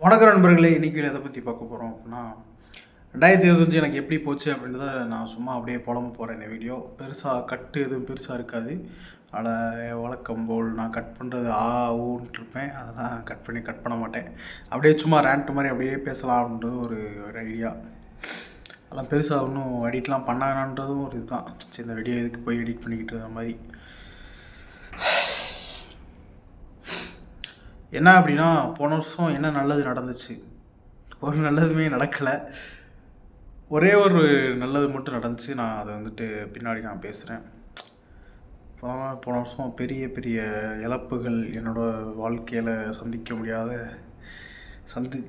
வணக்கம் நண்பர்களே, இன்றைக்கி எதை பற்றி பார்க்க போகிறோம் அப்படின்னா 2025 எனக்கு எப்படி போச்சு அப்படின்றத நான் சும்மா அப்படியே புலம்ப போகிறேன். இந்த வீடியோ பெருசாக எதுவும் பெருசாக இருக்காது. அதில் வழக்கம் போல் நான் கட் பண்ணுறது ஊன்ட்டு இருப்பேன். அதெல்லாம் கட் பண்ண மாட்டேன். அப்படியே சும்மா ரேண்ட் மாதிரி அப்படியே பேசலாம் அப்படின்றது ஒரு ஐடியா. அதெல்லாம் பெருசாக ஒன்றும் எடிட்லாம் பண்ணாங்கன்றதும் ஒரு இதுதான். சரி, இந்த வீடியோ இதுக்கு போய் எடிட் பண்ணிக்கிட்டு இருந்த மாதிரி. என்ன அப்படின்னா, போன வருஷம் என்ன நல்லது நடந்துச்சு? ஒரு நல்லதுமே நடக்கலை. ஒரே ஒரு நல்லது மட்டும் நடந்துச்சு. நான் அதை பின்னாடி நான் பேசுகிறேன். போன வருஷம் பெரிய பெரிய இழப்புகள் என்னோடய வாழ்க்கையில் சந்திக்க முடியாத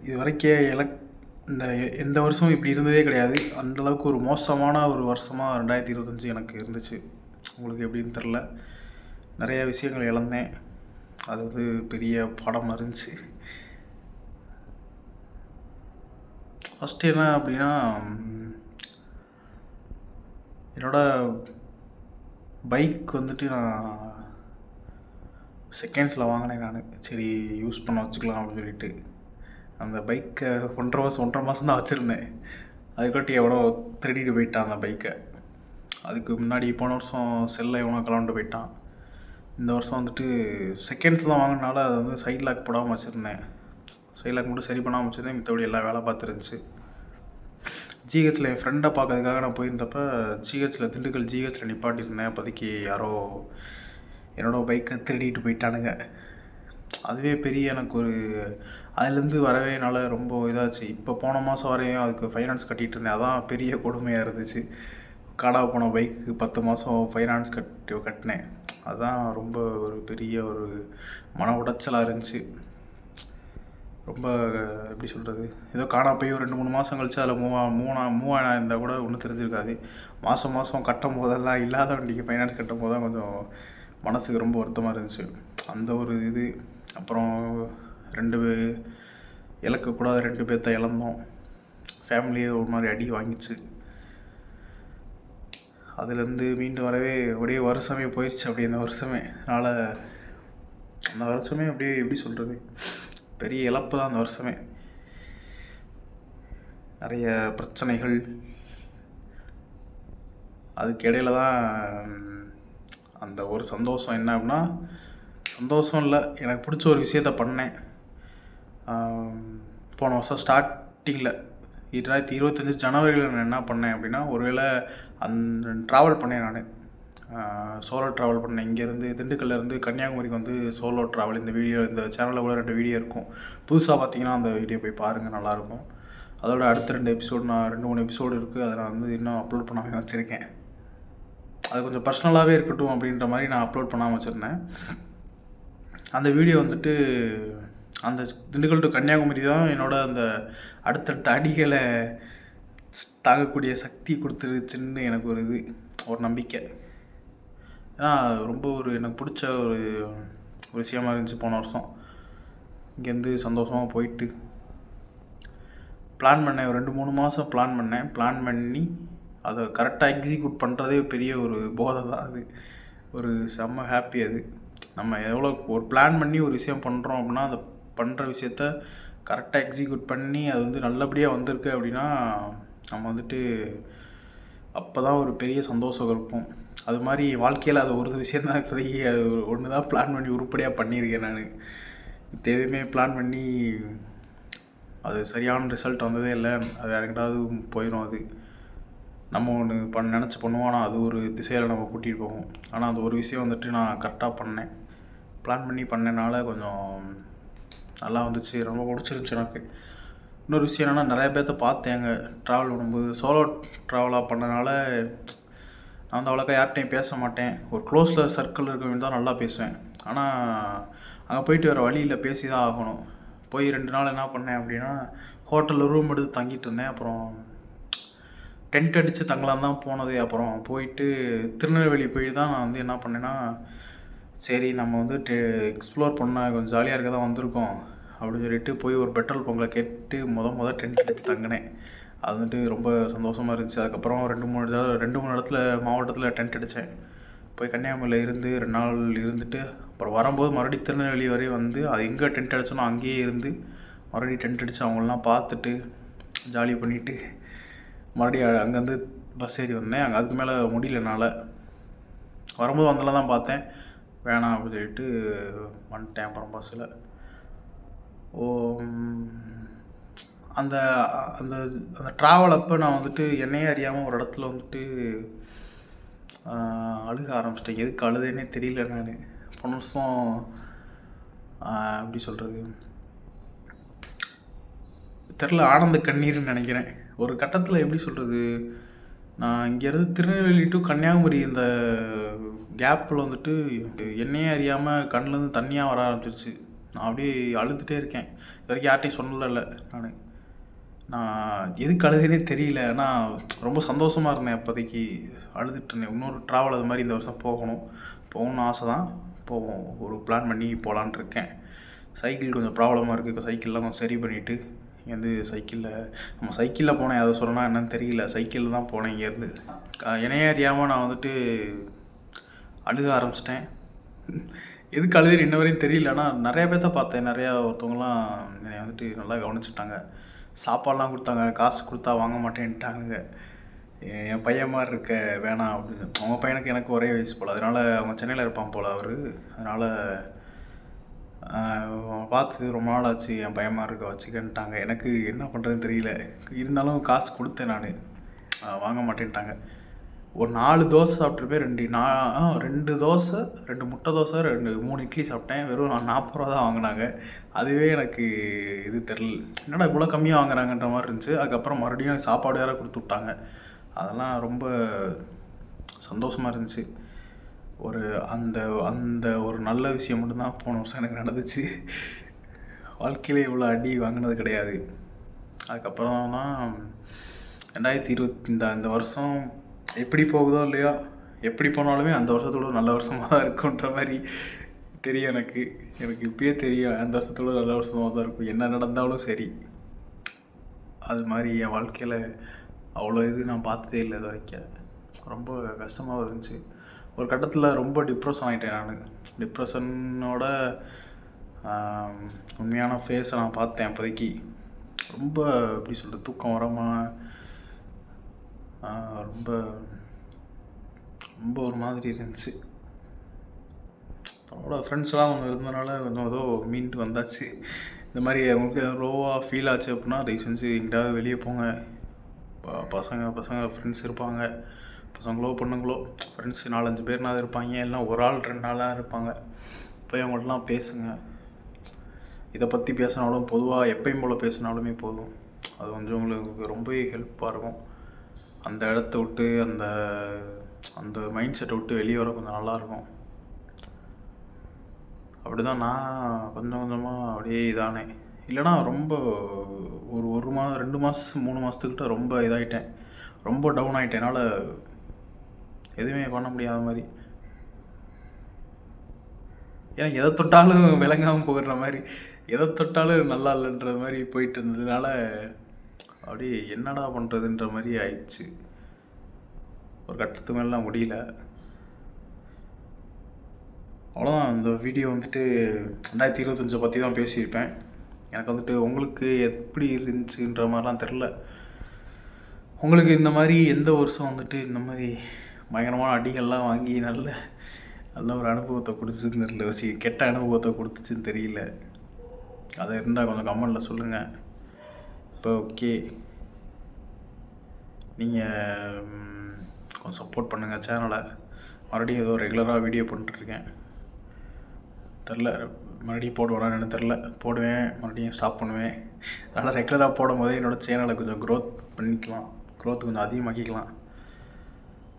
இது வரைக்கும் இந்த எந்த வருஷமும் இப்படி இருந்ததே கிடையாது. அந்தளவுக்கு ஒரு மோசமான ஒரு வருஷமாக 2025 எனக்கு இருந்துச்சு. உங்களுக்கு எப்படின்னு தெரில. நிறைய விஷயங்கள் இழந்தேன். அது பெரிய பாடமாக இருந்துச்சு. ஃபஸ்ட்டு என்ன அப்படின்னா, என்னோடய பைக் நான் செகண்ட்ஸில் வாங்கினேன். சரி, யூஸ் பண்ண வச்சுக்கலாம் அப்படின்னு சொல்லிட்டு அந்த பைக்கை 1.5 மாதம் தான் வச்சுருந்தேன். அதுக்காட்டி எவ்வளோ திருடிட்டு போயிட்டான் அந்த பைக்கை. அதுக்கு முன்னாடி போன வருஷம் செல்லை எவனோ கலண்டு போயிட்டான். இந்த வருஷம் செகண்ட்ஸ் தான் வாங்கினால அதை சைட் லாக் போடாமல் வச்சுருந்தேன். சைட் லாக் மட்டும் சரி பண்ணாமல் வச்சுருந்தேன். மித்தபடி எல்லா வேலை பார்த்துருந்துச்சு. ஜிஹெச்சில் என் ஃப்ரெண்டை பார்க்கறதுக்காக நான் போயிருந்தப்போ திண்டுக்கல் ஜிஹெச்சில் நிப்பாட்டியிருந்தேன். அப்போதைக்கு யாரோ என்னோடய பைக்கை திருடிட்டு போயிட்டானுங்க. அதுவே பெரிய எனக்கு அதுலேருந்து வரவே என்னால் ரொம்ப இதாச்சு. இப்போ போன மாதம் வரையும் அதுக்கு ஃபைனான்ஸ் கட்டிகிட்டு இருந்தேன். அதான் பெரிய கொடுமையாக இருந்துச்சு. காணாம போன பைக்கு 10 மாதம் ஃபைனான்ஸ் கட்டினேன். அதுதான் ரொம்ப ஒரு பெரிய ஒரு மன உடைச்சலாக இருந்துச்சு. ரொம்ப எப்படி சொல்கிறது, ஏதோ காணா போய் ஒரு 2-3 மாதம் கழிச்சு அதில் மூவாயிரம் இருந்தால் கூட ஒன்றும் தெரிஞ்சிருக்காது. மாதம் கட்டும் போதெல்லாம் இல்லாத வண்டிக்கு ஃபைனான்ஸ் கட்டும் போது தான் கொஞ்சம் மனசுக்கு ரொம்ப வருத்தமாக இருந்துச்சு. அந்த ஒரு இது. அப்புறம் இழக்கக்கூடாத 2 பேர்த்த இழந்தோம். ஃபேமிலியே ஒரு மாதிரி அடி வாங்கிச்சு. அதுலேருந்து மீண்டு வரவே ஒரே வருஷமே போயிடுச்சு. அப்படியே அந்த வருஷமே அந்த வருஷமே அப்படியே எப்படி சொல்கிறது, பெரிய இழப்பு தான் அந்த வருஷமே. நிறைய பிரச்சனைகள். அதுக்கு இடையில தான் அந்த ஒரு சந்தோஷம். என்ன அப்படின்னா, சந்தோஷம் இல்லை, எனக்கு பிடிச்ச ஒரு விஷயத்த பண்ணேன். போன வருஷம் ஸ்டார்டிங்கில் 2025 ஜனவரியில் நான் என்ன பண்ணேன் அப்படின்னா, ஒருவேளை ட்ராவல் பண்ணேன். நான் சோலோ ட்ராவல் பண்ணேன். இங்கேருந்து திண்டுக்கல்லேருந்து கன்னியாகுமரிக்கு சோலோ ட்ராவல். இந்த சேனலில் கூட 2 வீடியோ இருக்கும். புதுசாக பார்த்தீங்கன்னா அந்த வீடியோ போய் பாருங்கள், நல்லாயிருக்கும். அதோட அடுத்த 2 எபிசோடு, நான் 2-3 எபிசோடு இருக்குது. அதை நான் இன்னும் அப்லோட் பண்ணாமல் வச்சுருக்கேன். அது கொஞ்சம் பர்சனலாகவே இருக்கட்டும் அப்படின்ற மாதிரி நான் அப்லோட் பண்ணாமல் வச்சுருந்தேன். அந்த வீடியோ அந்த திண்டுக்கல் டு கன்னியாகுமரி தான் என்னோட அந்த அடுத்தடுத்த அடிகளை தாங்கக்கூடிய சக்தி கொடுத்துருச்சுன்னு எனக்கு ஒரு நம்பிக்கை. ஏன்னா ரொம்ப எனக்கு பிடிச்ச ஒரு விஷயமா இருந்துச்சு. போன வருஷம் இங்கேருந்து சந்தோஷமாக போயிட்டு பிளான் பண்ணேன். ஒரு 2-3 மாதம் பிளான் பண்ணி அதை கரெக்டாக எக்ஸிக்யூட் பண்ணுறதே பெரிய ஒரு போதை தான். அது ஒரு செம்ம ஹாப்பி. அது நம்ம எவ்வளோ ஒரு பிளான் பண்ணி ஒரு விஷயம் பண்ணுறோம் அப்படின்னா, அதை பண்ணுற விஷயத்த கரெக்டாக எக்ஸிக்யூட் பண்ணி அது நல்லபடியாக வந்திருக்கு அப்படின்னா, நம்ம அப்போ தான் ஒரு பெரிய சந்தோஷம் இருக்கும். அது மாதிரி வாழ்க்கையில் அது ஒரு விஷயம் தான். இப்போதைக்கு அது ஒன்று தான் பிளான் பண்ணி உருப்படியாக பண்ணியிருக்கேன். நான் எதுவுமே பிளான் பண்ணி அது சரியான ரிசல்ட் வந்ததே இல்லை. அது யாருக்கிட்டாவது போயிடும். அது நம்ம ஒன்று நினச்சி பண்ணுவோம், ஆனால் அது ஒரு திசையில் நம்ம கூட்டிகிட்டு போகும். ஆனால் அது ஒரு விஷயம் நான் கரெக்டாக பண்ணேன். பிளான் பண்ணி பண்ணனால கொஞ்சம் நல்லா வந்துச்சு. ரொம்ப பிடிச்சிருந்துச்சு எனக்கு. இன்னொரு விஷயம் என்னென்னா, நிறைய பேர்த்த பார்த்தேங்க ட்ராவல் பண்ணும்போது. சோலோ ட்ராவலாக பண்ணனால நான் அவ்வளோக்கா யார்கிட்டையும் பேச மாட்டேன். ஒரு க்ளோஸில் சர்க்கிள் இருக்கவங்க தான் நல்லா பேசுவேன். ஆனால் அங்கே போயிட்டு வேறு வழியில் பேசி தான் ஆகணும். போய் 2 நாள் என்ன பண்ணேன் அப்படின்னா, ஹோட்டலில் ரூம் எடுத்து தங்கிட்டு இருந்தேன். அப்புறம் டென்ட் அடித்து தங்கலாம் தான் போனது. அப்புறம் போயிட்டு திருநெல்வேலி போய் தான் நான் என்ன பண்ணேன்னா, சரி நம்ம எக்ஸ்ப்ளோர் பண்ண கொஞ்சம் ஜாலியாக இருக்க தான் வந்திருக்கோம் அப்படின்னு சொல்லிட்டு போய் ஒரு பெட்ரோல் பங்கில் கேட்டு மொதல் டென்ட் அடித்து தங்கினேன். அது ரொம்ப சந்தோஷமாக இருந்துச்சு. அதுக்கப்புறம் 2-3 இடத்துல மாவட்டத்தில் டென்ட் அடித்தேன். போய் கன்னியாகுமரியில் இருந்து 2 நாள் இருந்துட்டு அப்புறம் வரும்போது மறுபடியும் திருநெல்வேலி வரையும் அது எங்கே டென்ட் அடித்தோனோ அங்கேயே இருந்து மறுபடியும் டென்ட் அடித்து அவங்களெலாம் பார்த்துட்டு ஜாலி பண்ணிவிட்டு மறுபடியும் அங்கேருந்து பஸ் ஏறி வந்தேன். அங்கே அதுக்கு மேலே முடியல என்னால். வரும்போது வந்தெல்லாம் தான் பார்த்தேன், வேணாம் அப்படின்னு சொல்லிட்டு வந்துட்டேன் அப்புறம் பஸ்ஸில். அந்த அந்த அந்த ட்ராவல் அப்போ நான் வந்துட்டு என்னையே அறியாமல் ஒரு இடத்துல வந்துட்டு அழுக ஆரம்பிச்சிட்டேன். எதுக்கு அழுதேன்னே தெரியல. நான் போன வருஷம் எப்படி சொல்கிறது தெரில, ஆனந்த கண்ணீர்னு நினைக்கிறேன். ஒரு கட்டத்தில் எப்படி சொல்கிறது, நான் இங்கேருந்து திருநெல்வேலி டு கன்னியாகுமரி இந்த கேப்பில் வந்துட்டு என்னையே அறியாமல் கண்ணிலேருந்து தண்ணியாக வர ஆரம்பிச்சிருச்சு. நான் அப்படியே அழுதுகிட்டே இருக்கேன். இது வரைக்கும் யார்ட்டையும் சொல்லலை. நான் எதுக்கு அழுதுனே தெரியல. ஆனால் ரொம்ப சந்தோஷமாக இருந்தேன் அப்போதைக்கு, அழுதுட்டு இருந்தேன். இன்னொரு ட்ராவல் அது மாதிரி இந்த வருஷம் போகணும்னு ஆசை தான். போவோம், ஒரு பிளான் பண்ணி போகலான் இருக்கேன். சைக்கிள் கொஞ்சம் ப்ராப்ளமாக இருக்குது. சைக்கிள்லாம் கொஞ்சம் சரி பண்ணிவிட்டு இங்கேருந்து சைக்கிளில் போனேன். அதை சொல்லணும்னா என்னன்னு தெரியல. சைக்கிளில் தான் போனேன் இங்கேருந்து. என்னையே அறியாமல் நான் வந்துட்டு அழுக ஆரம்பிச்சிட்டேன். எதுக்கு அழுதுன்னு இன்ன வரையும் தெரியல. ஆனால் நிறையா பேர்த்த பார்த்தேன். நிறையா ஒருத்தவங்களாம் என்னை வந்துட்டு நல்லா கவனிச்சுட்டாங்க. சாப்பாடெலாம் கொடுத்தாங்க. காசு கொடுத்தா வாங்க மாட்டேன்ட்டாங்க. என் பையன் மாதிரி இருக்க வேணாம் அப்படின்னு. அவங்க பையனுக்கு எனக்கு ஒரே வயசு போல், அதனால் அவங்க சென்னையில் இருப்பான் போல் அவர். அதனால் பார்த்து ரொம்ப நாள் ஆச்சு, என் பையன் மாதிரி இருக்க வச்சுக்கன்ட்டாங்க. எனக்கு என்ன பண்ணுறதுன்னு தெரியல. இருந்தாலும் காசு கொடுத்தேன் நான், வாங்க மாட்டேன்ட்டாங்க. ஒரு 4 தோசை சாப்பிட்ருப்பேன். 2 தோசை, 2 முட்டை தோசை, 3 இட்லி சாப்பிட்டேன். வெறும் 40 ரூபா தான் வாங்கினாங்க. அதுவே எனக்கு இது தெரில, என்னடா இவ்வளோ கம்மியாக வாங்குறாங்கன்ற மாதிரி இருந்துச்சு. அதுக்கப்புறம் மறுபடியும் சாப்பாடு வேறு கொடுத்து விட்டாங்க. அதெல்லாம் ரொம்ப சந்தோஷமாக இருந்துச்சு. அந்த அந்த ஒரு நல்ல விஷயம் மட்டும்தான் போன வருஷம் எனக்கு நடந்துச்சு. வாழ்க்கையிலே இவ்வளோ அடி வாங்கினது கிடையாது. அதுக்கப்புறம் தான் 2020 இந்த வருஷம் எப்படி போகுதோ இல்லையோ, எப்படி போனாலுமே அந்த வருஷத்தோட நல்ல வருஷமாக தான் இருக்குன்ற மாதிரி தெரியும் எனக்கு. இப்பயே தெரியும் அந்த வருஷத்தோட நல்ல வருஷமாக தான் இருக்கும். என்ன நடந்தாலும் சரி. அது மாதிரி என் வாழ்க்கையில் அவ்வளோ இது நான் பார்த்ததே இல்லை இது வரைக்கும். ரொம்ப கஷ்டமாக இருந்துச்சு. ஒரு கட்டத்தில் ரொம்ப டிப்ரெஷன் ஆகிட்டேன் நான். டிப்ரெஷனோட உண்மையான ஃபேஸை நான் பார்த்தேன் அப்போதைக்கு. ரொம்ப எப்படி சொல்கிறது, தூக்கம் வராமல் ரொம்ப ரொம்ப ஒரு மாதிரி இருந்துச்சு. அவங்களோட ஃப்ரெண்ட்ஸ்லாம் கொஞ்சம் இருந்தனால கொஞ்சம் ஏதோ மீண்டு வந்தாச்சு. இந்த மாதிரி அவங்களுக்கு லோவாக ஃபீல் ஆச்சு அப்படின்னா தயவு செஞ்சு எங்கிட்டாவது வெளியே போங்க. பசங்க ஃப்ரெண்ட்ஸ் இருப்பாங்க, பசங்களோ பொண்ணுங்களோ ஃப்ரெண்ட்ஸ் 4-5 பேர்னாவது இருப்பாங்க. எல்லாம் ஒரு ஆள் 2 ஆளாக இருப்பாங்க. போய் அவங்கள்ட்டலாம் பேசுங்க. இதை பற்றி பேசினாலும் பொதுவாக எப்பயும் போல் பேசினாலுமே போதும். அது கொஞ்சம் உங்களுக்கு ரொம்பவே ஹெல்ப்பாக இருக்கும். அந்த இடத்த விட்டு அந்த மைண்ட் செட்டை விட்டு வெளியே வர கொஞ்சம் நல்லாயிருக்கும். அப்படி தான் நான் கொஞ்சம் கொஞ்சமாக அப்படியே இதானேன். இல்லைனா ரொம்ப ஒரு 1 மாதம் 2 மாதம் 3 மாதத்துக்கிட்ட ரொம்ப இதாகிட்டேன். ரொம்ப டவுன் ஆகிட்டேன். என்னால் எதுவுமே பண்ண முடியாத மாதிரி. ஏன்னா எதை தொட்டாலும் விளங்காமல் போகிற மாதிரி, எதை தொட்டாலும் நல்லா இல்லைன்ற மாதிரி போயிட்டு இருந்ததுனால அப்படியே என்னடா பண்ணுறதுன்ற மாதிரி ஆயிடுச்சு. ஒரு கட்டத்துக்கு மேலாம் முடியல. அவ்வளோதான். இந்த வீடியோ வந்துட்டு 2025 பற்றி தான் பேசியிருப்பேன். எனக்கு வந்துட்டு உங்களுக்கு எப்படி இருந்துச்சுன்ற மாதிரிலாம் தெரில. உங்களுக்கு இந்த மாதிரி எந்த வருஷம் வந்துட்டு இந்த மாதிரி பயங்கரமான அடிகள்லாம் வாங்கி நல்ல ஒரு அனுபவத்தை கொடுத்துச்சுன்னு தெரியல, வச்சு கெட்ட அனுபவத்தை கொடுத்துச்சுன்னு தெரியல. அதை இருந்தால் கொஞ்சம் கமெண்டில் சொல்லுங்கள். இப்போ ஓகே, நீங்கள் கொஞ்சம் சப்போர்ட் பண்ணுங்கள் சேனலை. மறுபடியும் ஏதோ ரெகுலராக வீடியோ பண்ணிட்டுருக்கேன். தெரில மறுபடியும் போடுவேன்னு தெரில. போடுவேன், மறுபடியும் ஸ்டாப் பண்ணுவேன். அதனால் ரெகுலராக போடும் போதே என்னோடய சேனலை கொஞ்சம் க்ரோத் கொஞ்சம் அதிகமாக்கிக்கலாம்.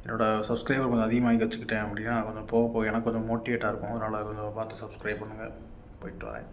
என்னோடய சப்ஸ்கிரைபர் கொஞ்சம் அதிகமாகி வச்சுக்கிட்டேன் அப்படின்னா கொஞ்சம் போக எனக்கு கொஞ்சம் மோட்டிவேட்டாக இருக்கும். அதனால் கொஞ்சம் பார்த்து சப்ஸ்கிரைப் பண்ணுங்கள். போயிட்டு வரேன்.